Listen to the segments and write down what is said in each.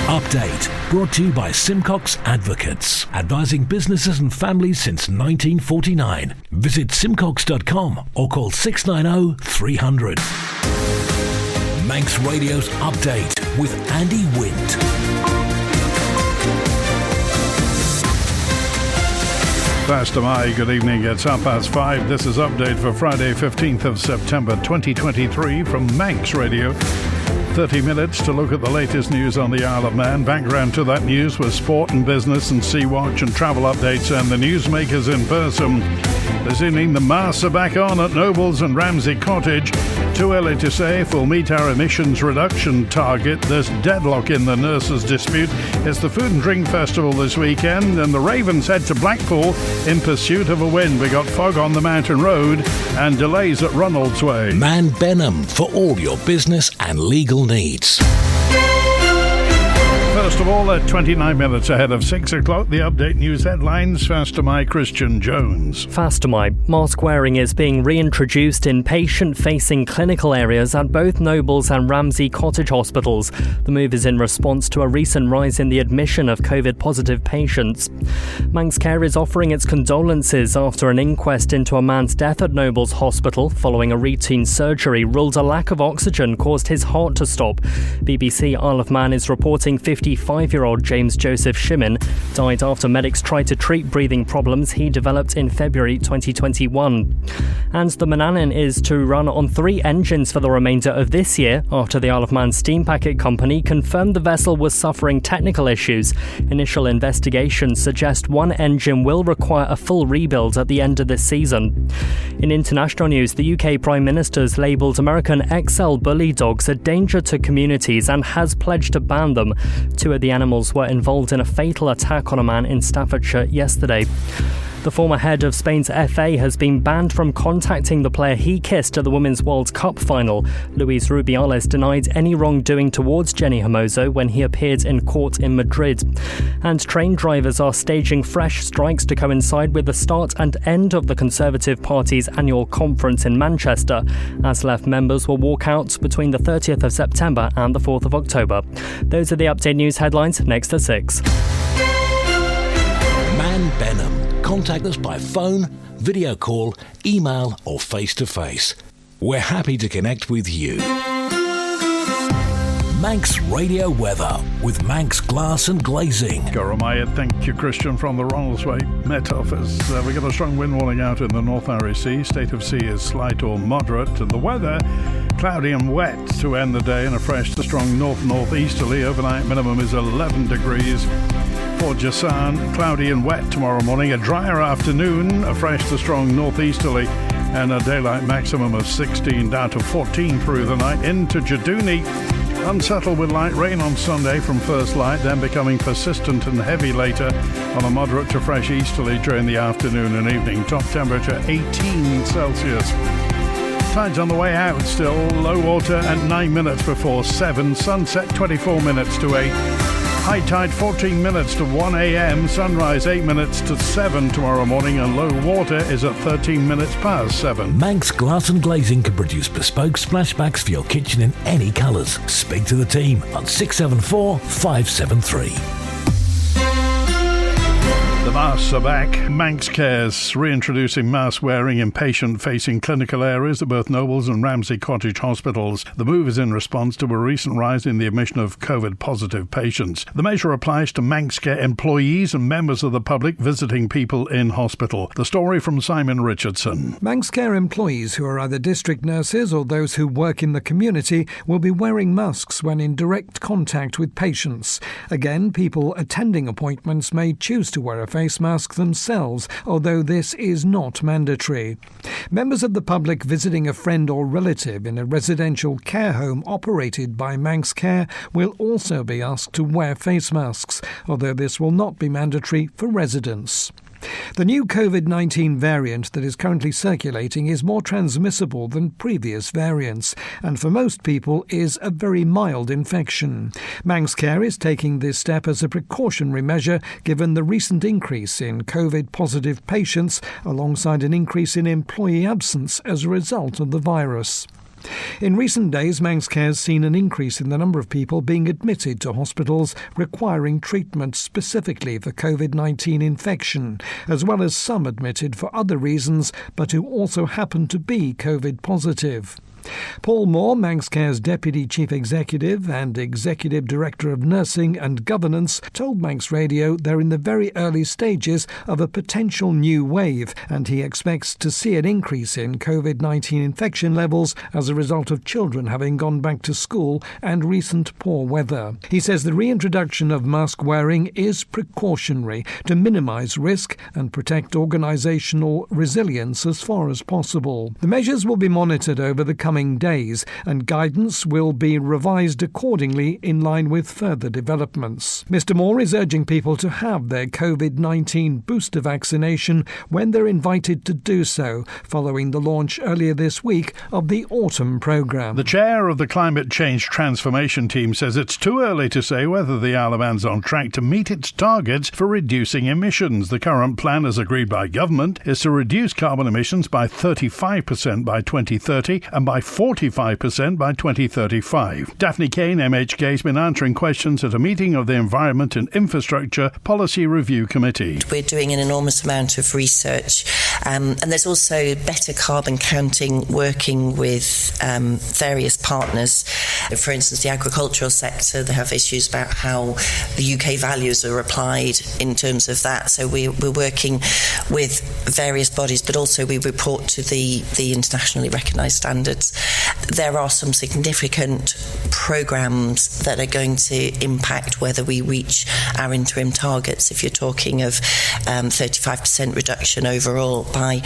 Update, brought to you by Simcox Advocates, advising businesses and families since 1949. Visit simcox.com or call 690 300. Manx Radio's Update with Andy Wint. First of May, good evening, it's 5:30. This is Update for Friday 15th of September 2023 from Manx Radio. 30 minutes to look at the latest news on the Isle of Man. Background to that news was sport and business and Sea Watch and travel updates and the newsmakers in person. This evening, the masts are back on at Nobles and Ramsey Cottage. Too early to say if we'll meet our emissions reduction target. There's deadlock in the nurses' dispute. It's the Food and Drink Festival this weekend, and the Ravens head to Blackpool in pursuit of a win. We got fog on the mountain road and delays at Ronaldsway. Manannan for all your business and legal needs. First of all, at 29 minutes ahead of 6 o'clock, the Update News headlines. First to my Christian Jones. Fast to my mask wearing is being reintroduced in patient-facing clinical areas at both Nobles and Ramsey Cottage hospitals. The move is in response to a recent rise in the admission of COVID-positive patients. Manx Care is offering its condolences after an inquest into a man's death at Nobles Hospital following a routine surgery ruled a lack of oxygen caused his heart to stop. BBC Isle of Man is reporting 55-year-old James Joseph Shimmin died after medics tried to treat breathing problems he developed in February 2021. And the Manannan is to run on 3 engines for the remainder of this year after the Isle of Man Steam Packet Company confirmed the vessel was suffering technical issues. Initial investigations suggest one engine will require a full rebuild at the end of this season. In international news, the UK Prime Minister's labelled American XL bully dogs a danger to communities and has pledged to ban them. 2 of the animals were involved in a fatal attack on a man in Staffordshire yesterday. The former head of Spain's FA has been banned from contacting the player he kissed at the Women's World Cup final. Luis Rubiales denied any wrongdoing towards Jenny Hermoso when he appeared in court in Madrid. And train drivers are staging fresh strikes to coincide with the start and end of the Conservative Party's annual conference in Manchester. ASLEF members will walk out between the 30th of September and the 4th of October. Those are the Update News headlines. Next at 6. Manannan. Contact us by phone, video call, email or face-to-face. We're happy to connect with you. Manx Radio Weather with Manx Glass and Glazing. Goromaya, thank you, Christian, from the Ronaldsway Met Office. We got a strong wind warning out in the North Irish Sea. State of sea is slight or moderate, and the weather cloudy and wet to end the day, and a fresh to strong north-northeasterly. Overnight minimum is 11 degrees. For Jasan, cloudy and wet tomorrow morning, a drier afternoon, a fresh to strong northeasterly, and a daylight maximum of 16 down to 14 through the night. Into Jadouni, unsettled with light rain on Sunday from first light, then becoming persistent and heavy later on a moderate to fresh easterly during the afternoon and evening. Top temperature 18 Celsius. Tides on the way out still, low water at 9 minutes before 7, sunset 24 minutes to 8. High tide 14 minutes to 1 a.m, sunrise 8 minutes to 7 tomorrow morning, and low water is at 13 minutes past 7. Manx Glass and Glazing can produce bespoke splashbacks for your kitchen in any colours. Speak to the team on 674 573. The masks are back. Manx Care's reintroducing mask wearing in patient-facing clinical areas at both Nobles and Ramsey Cottage hospitals. The move is in response to a recent rise in the admission of COVID-positive patients. The measure applies to Manx Care employees and members of the public visiting people in hospital. The story from Simon Richardson. Manx Care employees who are either district nurses or those who work in the community will be wearing masks when in direct contact with patients. Again, people attending appointments may choose to wear a face mask themselves, although this is not mandatory. Members of the public visiting a friend or relative in a residential care home operated by Manx Care will also be asked to wear face masks, although this will not be mandatory for residents. The new COVID-19 variant that is currently circulating is more transmissible than previous variants, and for most people is a very mild infection. Manx Care is taking this step as a precautionary measure given the recent increase in COVID-positive patients alongside an increase in employee absence as a result of the virus. In recent days, Manx Care has seen an increase in the number of people being admitted to hospitals requiring treatment specifically for COVID-19 infection, as well as some admitted for other reasons but who also happen to be COVID positive. Paul Moore, Manx Care's Deputy Chief Executive and Executive Director of Nursing and Governance, told Manx Radio they're in the very early stages of a potential new wave, and he expects to see an increase in COVID-19 infection levels as a result of children having gone back to school and recent poor weather. He says the reintroduction of mask wearing is precautionary to minimise risk and protect organisational resilience as far as possible. The measures will be monitored over the coming days, and guidance will be revised accordingly in line with further developments. Mr. Moore is urging people to have their COVID-19 booster vaccination when they're invited to do so, following the launch earlier this week of the autumn programme. The chair of the Climate Change Transformation Team says it's too early to say whether the Isle of Man's on track to meet its targets for reducing emissions. The current plan, as agreed by government, is to reduce carbon emissions by 35% by 2030 and by 45% by 2035. Daphne Kane, MHK, has been answering questions at a meeting of the Environment and Infrastructure Policy Review Committee. We're doing an enormous amount of research, and there's also better carbon counting, working with various partners. For instance, the agricultural sector, they have issues about how the UK values are applied in terms of that. So we're working with various bodies, but also we report to the internationally recognised standards. There are some significant programmes that are going to impact whether we reach our interim targets. If you're talking of 35% reduction overall by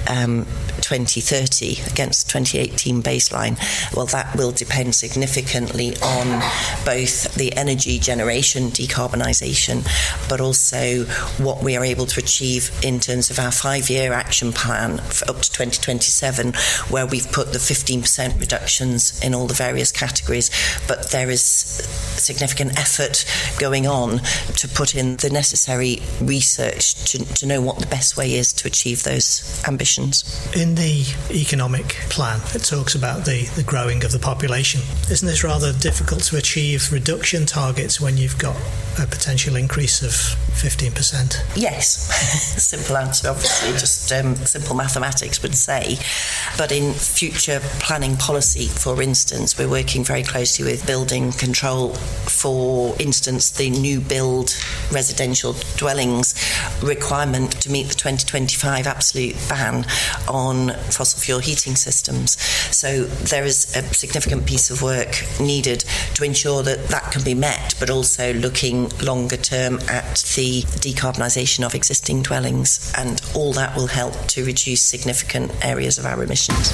2030 against 2018 baseline, well, that will depend significantly on both the energy generation decarbonisation, but also what we are able to achieve in terms of our 5-year action plan for up to 2027, where we've put the 15% reductions in all the various categories, but there is significant effort going on to put in the necessary research to know what the best way is to achieve those ambitions. In the economic plan, it talks about the growing of the population. Isn't this rather difficult to achieve reduction targets when you've got a potential increase of 15%? Yes. Simple answer, obviously, just simple mathematics would say. But in future planning policy, for instance, we're working very closely with building control. For instance, the new build residential dwellings requirement to meet the 2025 absolute ban on fossil fuel heating systems. So there is a significant piece of work needed to ensure that that can be met, but also looking longer term at the decarbonisation of existing dwellings, and all that will help to reduce significant areas of our emissions.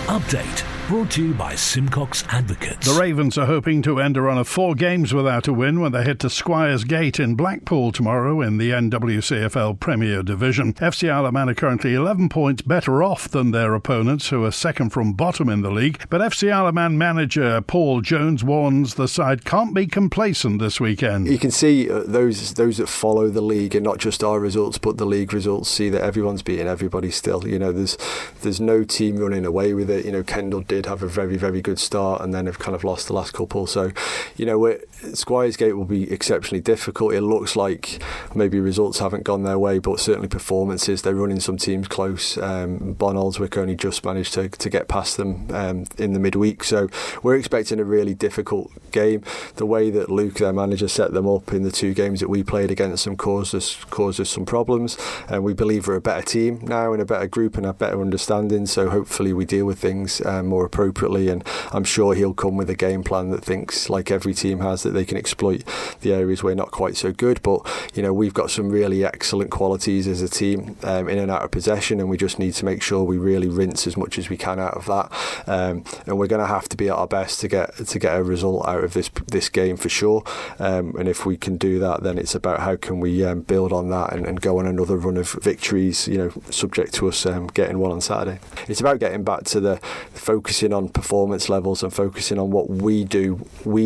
Update brought to you by Simcox Advocates. The Ravens are hoping to end a run of 4 games without a win when they head to Squires Gate in Blackpool tomorrow in the NWCFL Premier Division. FC Isle of Man are currently 11 points better off than their opponents, who are second from bottom in the league. But FC Isle of Man manager Paul Jones warns the side can't be complacent this weekend. You can see those that follow the league, and not just our results but the league results, see that everyone's beating everybody still. You know, there's no team running away with it. You know, Kendal did have a very, very good start and then have kind of lost the last couple. So, you know, Squires Gate will be exceptionally difficult. It looks like maybe results haven't gone their way, but certainly performances. They're running some teams close. Bon Aldswick only just managed to get past them in the midweek. So we're expecting a really difficult game. The way that Luke, their manager, set them up in the 2 games that we played against them caused us some problems. And we believe we're a better team now and a better group and a better understanding. So hopefully we deal with things more appropriately. And I'm sure he'll come with a game plan that thinks, like every team has, that they can exploit the areas where not quite so good. But, you know, we've got some really excellent qualities as a team in and out of possession, and we just need to make sure we really rinse as much as we can out of that. And we're going to have to be at our best to get a result out of this game for sure. And if we can do that, then it's about how can we build on that and go on another run of victories, you know, subject to us getting one on Saturday. It's about getting back to the focus focusing on performance levels and focusing on what we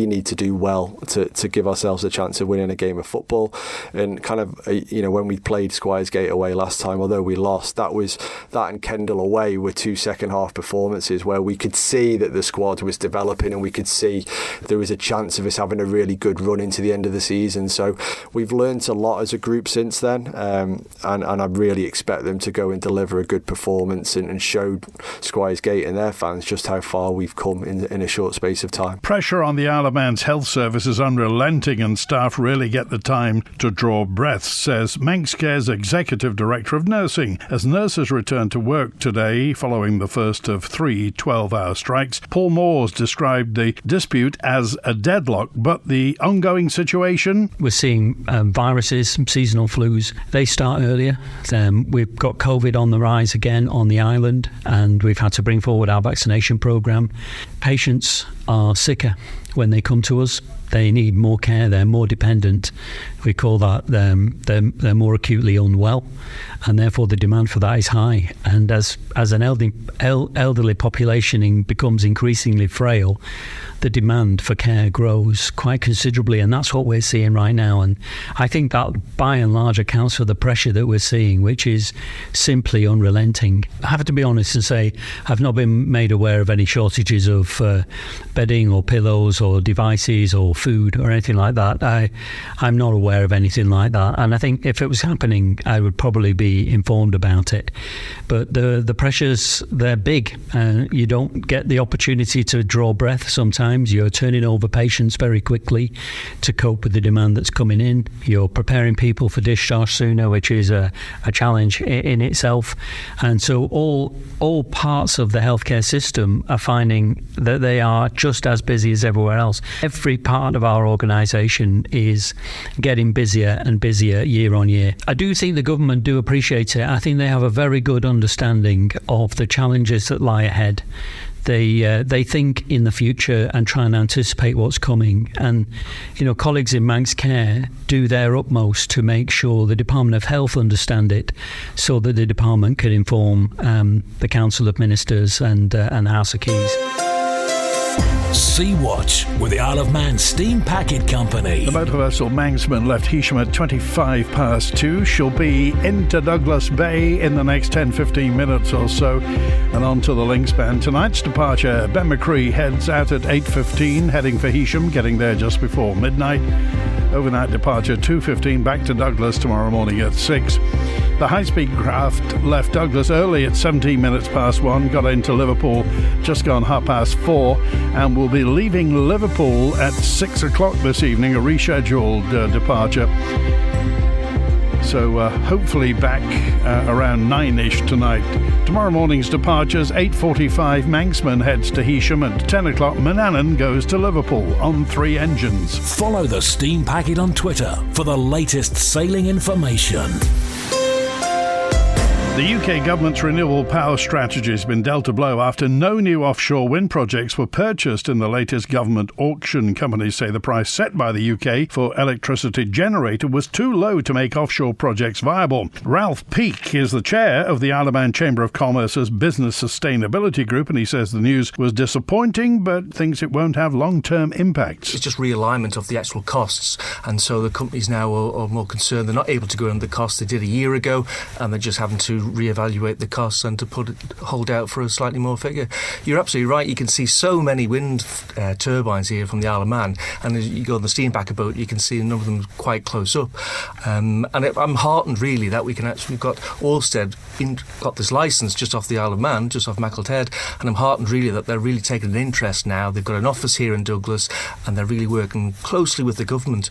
need to do well to give ourselves a chance of winning a game of football. And kind of, when we played Squires Gate away last time, although we lost, that and Kendal away were two second half performances where we could see that the squad was developing, and we could see there was a chance of us having a really good run into the end of the season. So we've learned a lot as a group since then, and I really expect them to go and deliver a good performance and show Squires Gate and their fans just how far we've come in a short space of time. Pressure on the Isle of Man's health service is unrelenting, and staff really get the time to draw breath, says Manx Care's Executive Director of Nursing. As nurses return to work today following the first of 3 12-hour strikes, Paul Moores described the dispute as a deadlock, but the ongoing situation? We're seeing viruses, seasonal flus. They start earlier. We've got COVID on the rise again on the island, and we've had to bring forward our vaccination programme. Patients are sicker when they come to us. They need more care. They're more dependent. We call that they're more acutely unwell, and therefore the demand for that is high. And as an elderly population becomes increasingly frail, the demand for care grows quite considerably, and that's what we're seeing right now. And I think that by and large accounts for the pressure that we're seeing, which is simply unrelenting. I have to be honest and say I've not been made aware of any shortages of bedding or pillows or devices or food or anything like that. I'm not aware of anything like that, and I think if it was happening I would probably be informed about it. But the pressures, they're big. You don't get the opportunity to draw breath sometimes. You're turning over patients very quickly to cope with the demand that's coming in. You're preparing people for discharge sooner, which is a challenge in itself. And so all parts of the healthcare system are finding that they are just as busy as everywhere else. Every part of our organisation is getting busier and busier year on year. I do think the government do appreciate it. I think they have a very good understanding of the challenges that lie ahead. They think in the future and try and anticipate what's coming. And, colleagues in Manx Care do their utmost to make sure the Department of Health understand it, so that the department can inform the Council of Ministers and House of Keys. Sea Watch with the Isle of Man Steam Packet Company. The motor vessel Manxman left Heysham at 2:25. She'll be into Douglas Bay in the next 10-15 minutes or so, and on to the links band. Tonight's departure, Ben McCree heads out at 8:15, heading for Heysham, getting there just before midnight. Overnight departure 2:15, back to Douglas tomorrow morning at 6. The high-speed craft left Douglas early at 17 minutes past 1, got into Liverpool just gone 4:30, and will be leaving Liverpool at 6 o'clock this evening, a rescheduled departure. So hopefully back around 9-ish tonight. Tomorrow morning's departures, 8:45, Manxman heads to Heysham, and 10 o'clock Manannan goes to Liverpool on 3 engines. Follow the Steam Packet on Twitter for the latest sailing information. The UK government's renewable power strategy has been dealt a blow after no new offshore wind projects were purchased in the latest government auction. Companies say the price set by the UK for electricity generated was too low to make offshore projects viable. Ralph Peake is the chair of the Isle of Man Chamber of Commerce's Business Sustainability Group, and he says the news was disappointing but thinks it won't have long-term impacts. It's just realignment of the actual costs, and so the companies now are more concerned. They're not able to go under the costs they did a year ago, and they're just having to re-evaluate the costs and to hold out for a slightly more figure. You're absolutely right. You can see so many wind turbines here from the Isle of Man, and as you go on the steam packet boat, you can see a number of them quite close up. And I'm heartened really that we've got Orsted got this licence just off the Isle of Man, just off Macklethead, and I'm heartened really that they're really taking an interest now. They've got an office here in Douglas, and they're really working closely with the government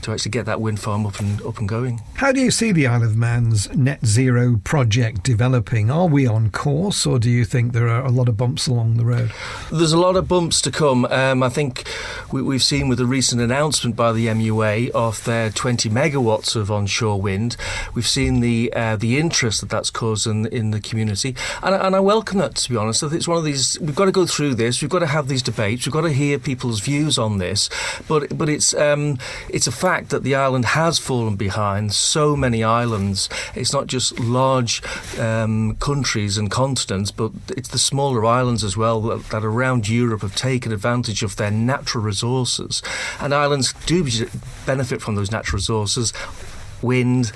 to actually get that wind farm up and going. How do you see the Isle of Man's net zero project developing? Are we on course, or do you think there are a lot of bumps along the road? There's a lot of bumps to come. I think we've seen with the recent announcement by the MUA of their 20 megawatts of onshore wind, we've seen the interest that's caused in the community, and I welcome that, to be honest. I think it's one of these, we've got to go through this, we've got to have these debates, we've got to hear people's views on this, but it's a fact that the island has fallen behind so many islands. It's not just large countries and continents, but it's the smaller islands as well that around Europe have taken advantage of their natural resources, and islands do benefit from those natural resources. Wind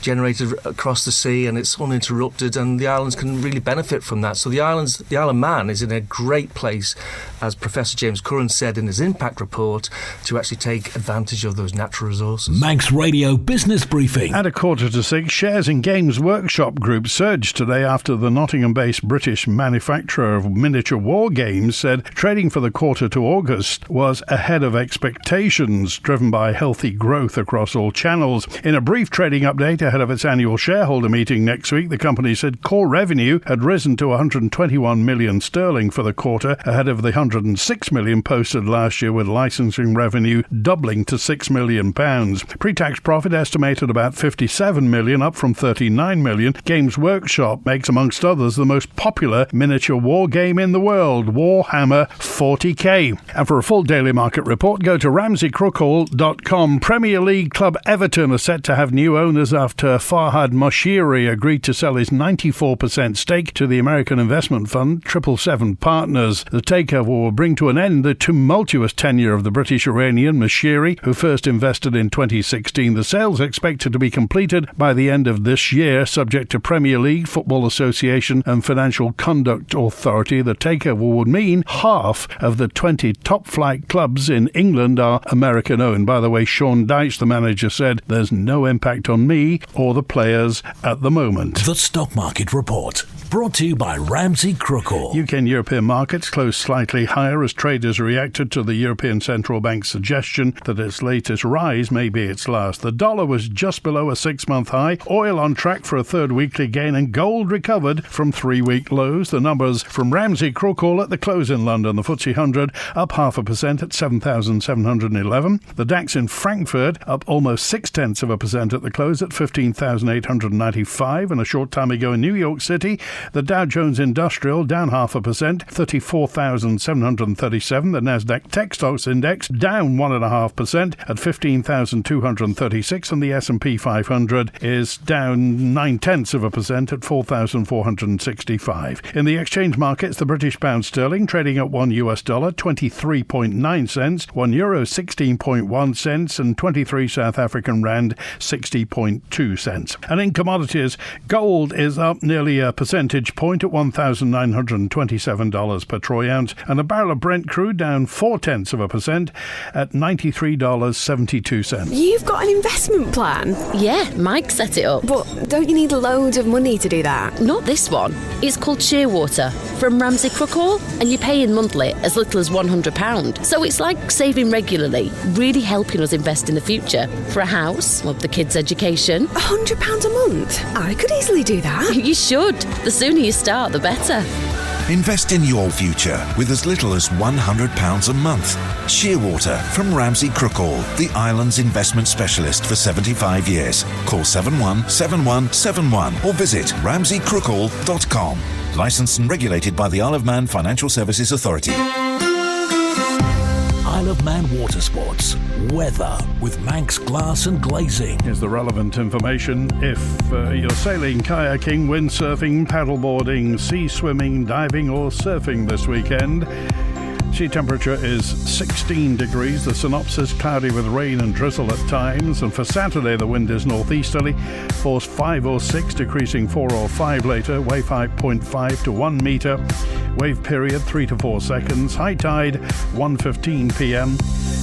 generated across the sea, and it's uninterrupted, and the islands can really benefit from that. So the Isle of Man is in a great place, as Professor James Curran said in his impact report, to actually take advantage of those natural resources. Manx Radio Business Briefing. At 5:45, shares in Games Workshop Group surged today after the Nottingham-based British manufacturer of miniature war games said trading for the quarter to August was ahead of expectations, driven by healthy growth across all channels. In a brief trading update ahead of its annual shareholder meeting next week, the company said core revenue had risen to 121 million sterling for the quarter, ahead of the 106 million posted last year, with licensing revenue doubling to £6 million. Pre-tax profit estimated about 57 million, up from 39 million. Games Workshop makes, amongst others, the most popular miniature war game in the world, Warhammer 40k. And for a full daily market report, go to ramseycrookhall.com. Premier League club Everton are set to have new owners after Farhad Moshiri agreed to sell his 94% stake to the American investment fund 777 Partners. The takeover will bring to an end the tumultuous tenure of the British-Iranian Moshiri, who first invested in 2016. The sale is expected to be completed by the end of this year, subject to Premier League, Football Association and Financial Conduct Authority. The takeover would mean half of the 20 top-flight clubs in England are American-owned. By the way, Sean Dyche, the manager, said, "There's no impact on me or the players at the moment." The Stock Market Report, brought to you by Ramsey Crookhall. UK and European markets closed slightly higher as traders reacted to the European Central Bank's suggestion that its latest rise may be its last. The dollar was just below a 6-month high, oil on track for a third weekly gain, and gold recovered from 3-week lows. The numbers from Ramsey Crookhall at the close in London. The FTSE 100 up 0.5% at 7,711. The DAX in Frankfurt up almost 0.6% at the close at 15,895. And a short time ago in New York City, the Dow Jones Industrial down 0.5%, 34,737. The Nasdaq Tech Stocks Index down 1.5% at 15,236, and the S&P 500 is down 0.9% at 4,465. In the exchange markets, the British pound sterling trading at $1 23.9 cents, €1 16.1 cents, and 23 South African rand 60.2 cents. And in commodities, gold is up nearly a percentage point at $1,927 per troy ounce, and a barrel of Brent crude down 0.4% at $93.72. You've got an investment plan? Yeah, Mike set it up. But don't you need loads of money to do that? Not this one. It's called Shearwater from Ramsey Crookhall, and you pay in monthly as little as £100. So it's like saving regularly, really helping us invest in the future. For a house, or the kids' education. £100 a month? I could easily do that. You should. The sooner you start, the better. Invest in your future with as little as £100 a month. Shearwater from Ramsey Crookhall, the island's investment specialist for 75 years. Call 717171 or visit ramseycrookhall.com. Licensed and regulated by the Isle of Man Financial Services Authority. Isle of Man Water Sports. Weather with Manx Glass and Glazing. Here's the relevant information. If you're sailing, kayaking, windsurfing, paddleboarding, sea swimming, diving or surfing this weekend, sea temperature is 16 degrees. The synopsis, cloudy with rain and drizzle at times. And for Saturday, the wind is northeasterly, force 5 or 6, decreasing 4 or 5 later. Wave height 0.5 to 1 metre. Wave period 3 to 4 seconds. High tide 1:15 p.m.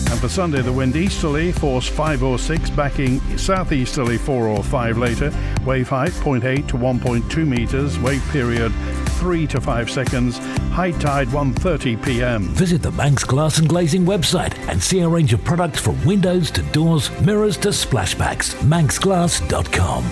And for Sunday, the wind easterly, force 5 or 6, backing southeasterly 4 or 5 later. Wave height 0.8 to 1.2 metres. Wave period 3 to 5 seconds. High tide 1:30 p.m. Visit the Manx Glass and Glazing website and see a range of products from windows to doors, mirrors to splashbacks. manxglass.com.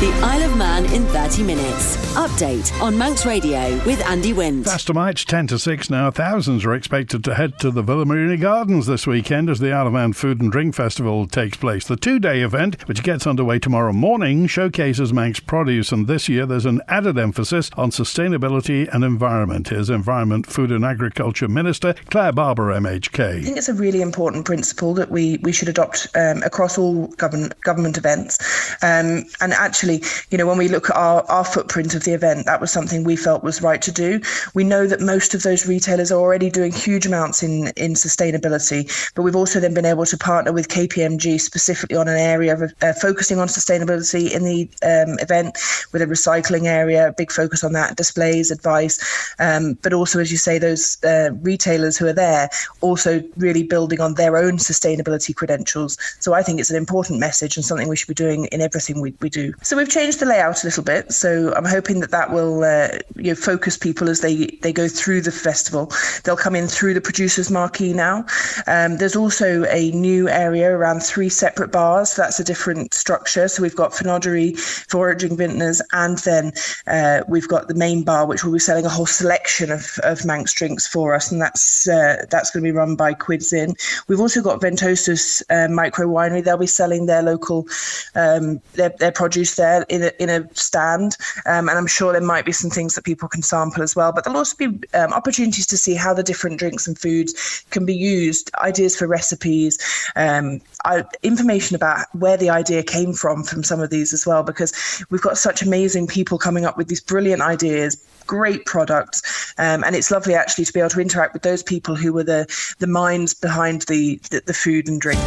The Isle of Man in 30 minutes. Update on Manx Radio with Andy Wint. Faster March 10 to 6 now. Thousands are expected to head to the Villa Marini Gardens this weekend as the Isle of Man Food and Drink Festival takes place. The two-day event, which gets underway tomorrow morning, showcases Manx produce, and this year there's an added emphasis on sustainability and environment. Here's Environment, Food and Agriculture Minister Claire Barber, MHK. I think it's a really important principle that we should adopt across all government events. And actually, when we look at our footprint of the event, that was something we felt was right to do. We know that most of those retailers are already doing huge amounts in sustainability, but we've also then been able to partner with KPMG specifically on an area of focusing on sustainability in the event, with a recycling area, a big focus on that, displays, advice, but also, as you say, those retailers who are there also really building on their own sustainability credentials. So I think it's an important message and something we should be doing in everything we do. So we've changed the layout a little bit, so I'm hoping that will focus people as they go through the festival. They'll come in through the producers marquee now. There's also a new area around 3 separate bars. That's a different structure. So we've got Finodery, foraging vintners, and then we've got the main bar, which will be selling a whole selection of Manx drinks for us, and that's going to be run by Quids Inn. We've also got Ventosus Micro Winery. They'll be selling their local their produce there in a stand, and I'm sure there might be some things that people can sample as well. But there'll also be opportunities to see how the different drinks and foods can be used, ideas for recipes, information about where the idea came from some of these as well, because we've got such amazing people coming up with these brilliant ideas, great products, and it's lovely actually to be able to interact with those people who were the minds behind the food and drink.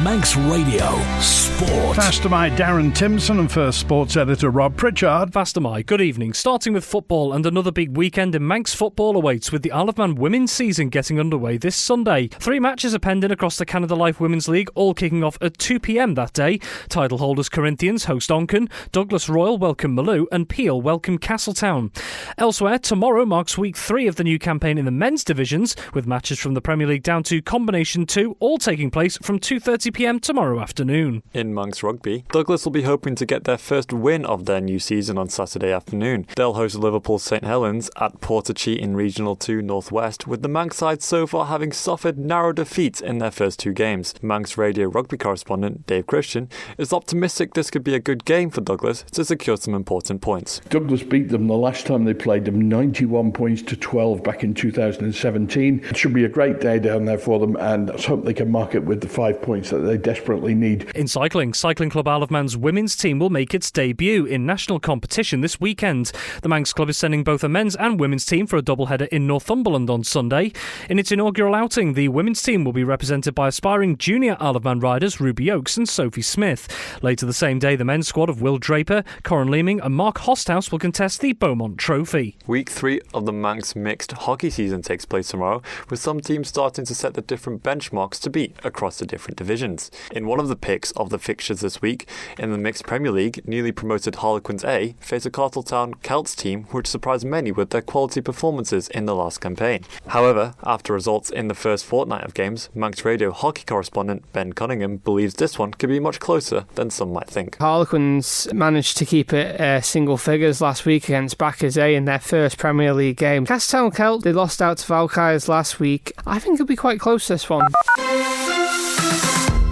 Manx Radio Sport. Faster My Darren Timson and First Sports Editor Rob Pritchard. Faster My, good evening. Starting with football, and another big weekend in Manx football awaits, with the Isle of Man women's season getting underway this Sunday. 3 matches are pending across the Canada Life Women's League, all kicking off at 2 p.m. that day. Title holders Corinthians host Onken, Douglas Royal welcome Malou, and Peel welcome Castletown. Elsewhere, tomorrow marks week 3 of the new campaign in the men's divisions, with matches from the Premier League down to Combination 2 all taking place from 2:30 p.m. tomorrow afternoon. In Manx Rugby, Douglas will be hoping to get their first win of their new season on Saturday afternoon. They'll host Liverpool St Helens at Portachi in Regional 2 Northwest, with the Manx side so far having suffered narrow defeats in their first 2 games. Manx Radio rugby correspondent Dave Christian is optimistic this could be a good game for Douglas to secure some important points. Douglas beat them the last time they played them, 91 points to 12 back in 2017. It should be a great day down there for them, and let's hope they can mark it with the 5 points that they desperately need. In cycling, Cycling Club Isle of Man's women's team will make its debut in national competition this weekend. The Manx Club is sending both a men's and women's team for a doubleheader in Northumberland on Sunday. In its inaugural outing, the women's team will be represented by aspiring junior Isle of Man riders Ruby Oakes and Sophie Smith. Later the same day, the men's squad of Will Draper, Corin Leeming and Mark Hosthouse will contest the Beaumont Trophy. Week 3 of the Manx mixed hockey season takes place tomorrow, with some teams starting to set the different benchmarks to beat across the different divisions. In one of the picks of the fixtures this week, in the Mixed Premier League, newly promoted Harlequins A face a Castletown Celts team which surprised many with their quality performances in the last campaign. However, after results in the first fortnight of games, Manx Radio hockey correspondent Ben Cunningham believes this one could be much closer than some might think. Harlequins managed to keep it single figures last week against Backers A in their first Premier League game. Castletown Celt, they lost out to Valkyries last week. I think it'll be quite close, this one.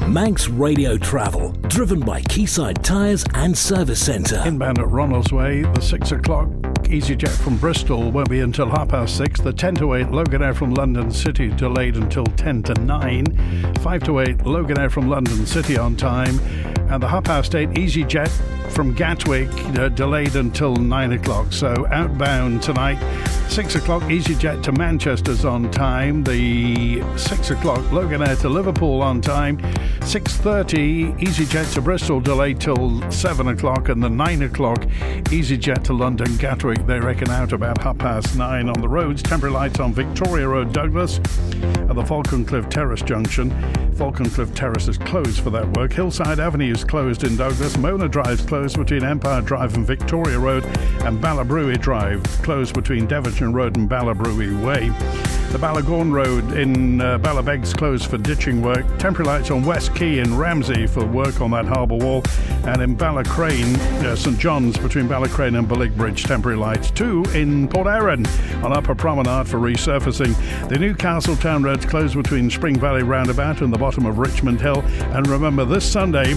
Manx Radio Travel, driven by Quayside Tyres and Service Centre. Inbound at Ronald's Way, the 6 o'clock EasyJet from Bristol won't be until 6:30. The 10 to 8 Loganair from London City delayed until 10 to 9. 5 to 8 Loganair from London City on time. And the 8:30 EasyJet from Gatwick delayed until 9 o'clock. So outbound tonight, 6 o'clock EasyJet to Manchester's on time. The 6 o'clock Loganair to Liverpool on time. 6:30 EasyJet to Bristol delayed till 7 o'clock. And the 9 o'clock EasyJet to London Gatwick, they reckon out about 9:30 on the roads. Temporary lights on Victoria Road, Douglas, at the Falconcliff Terrace junction. Falconcliff Terrace is closed for that work. Hillside Avenue is closed in Douglas. Mona Drive is closed between Empire Drive and Victoria Road, and Ballabruey Drive closed between Devonshire Road and Ballabruey Way. The Ballagorn Road in Ballabeg's closed for ditching work. Temporary lights on West Quay in Ramsey for work on that harbour wall. And in Ballacrane, St John's between Ballacrane and Bullock Bridge, temporary lights. 2 in Port Erin on Upper Promenade for resurfacing. The Newcastle Town Road's closed between Spring Valley Roundabout and the bottom of Richmond Hill. And remember, this Sunday,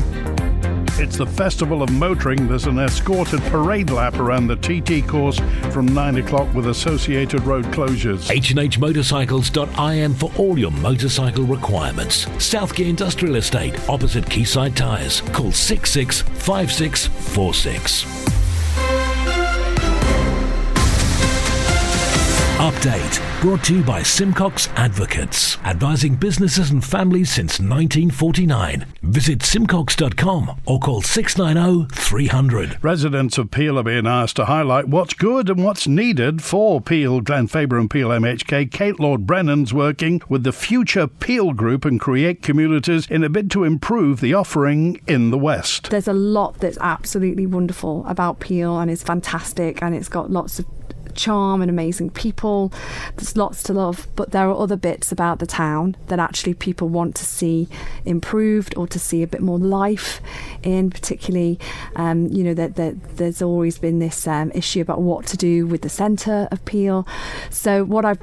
it's the Festival of Motoring. There's an escorted parade lap around the TT course from 9 o'clock with associated road closures. H&Hmotorcycles.im for all your motorcycle requirements. Southgate Industrial Estate, opposite Quayside Tyres. Call 665646. Update brought to you by Simcox Advocates, advising businesses and families since 1949. Visit simcox.com or call 690 300. Residents of Peel are being asked to highlight what's good and what's needed for Peel, Glenfaber and Peel MHK. Kate Lord-Brennan's working with the Future Peel Group and Create Communities in a bid to improve the offering in the West. There's a lot that's absolutely wonderful about Peel and it's fantastic, and it's got lots of charm and amazing people. There's lots to love, but there are other bits about the town that actually people want to see improved or to see a bit more life in. Particularly, there's always been this issue about what to do with the centre of Peel. So what I've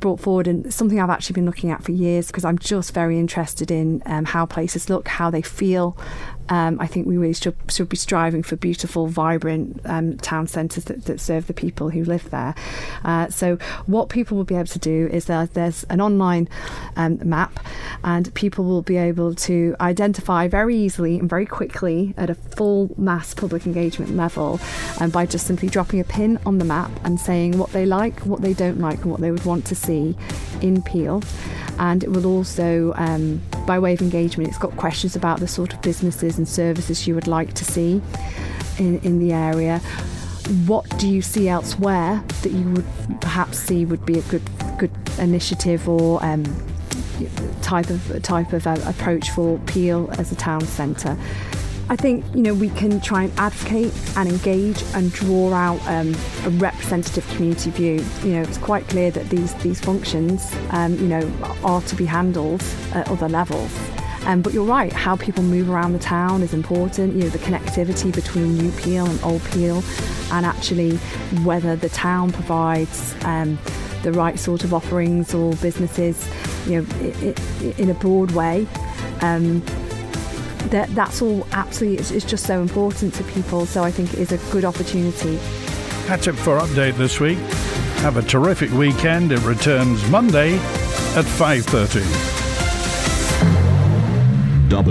brought forward, and something I've actually been looking at for years, because I'm just very interested in how places look, how they feel. I think we really should be striving for beautiful, vibrant town centres that serve the people who live there. So what people will be able to do is there's an online map, and people will be able to identify very easily and very quickly at a full mass public engagement level, and by just simply dropping a pin on the map and saying what they like, what they don't like, and what they would want to see in Peel. And it will also, by way of engagement, it's got questions about the sort of businesses and services you would like to see in the area. What do you see elsewhere that you would perhaps see would be a good initiative or type of approach for Peel as a town centre? I think we can try and advocate and engage and draw out a representative community view. It's quite clear that these functions are to be handled at other levels. But you're right, how people move around the town is important. The connectivity between New Peel and Old Peel, and actually whether the town provides the right sort of offerings or businesses, in a broad way. That's all absolutely, it's just so important to people. So I think it is a good opportunity. That's it for Update this week. Have a terrific weekend. It returns Monday at 5:30. WINT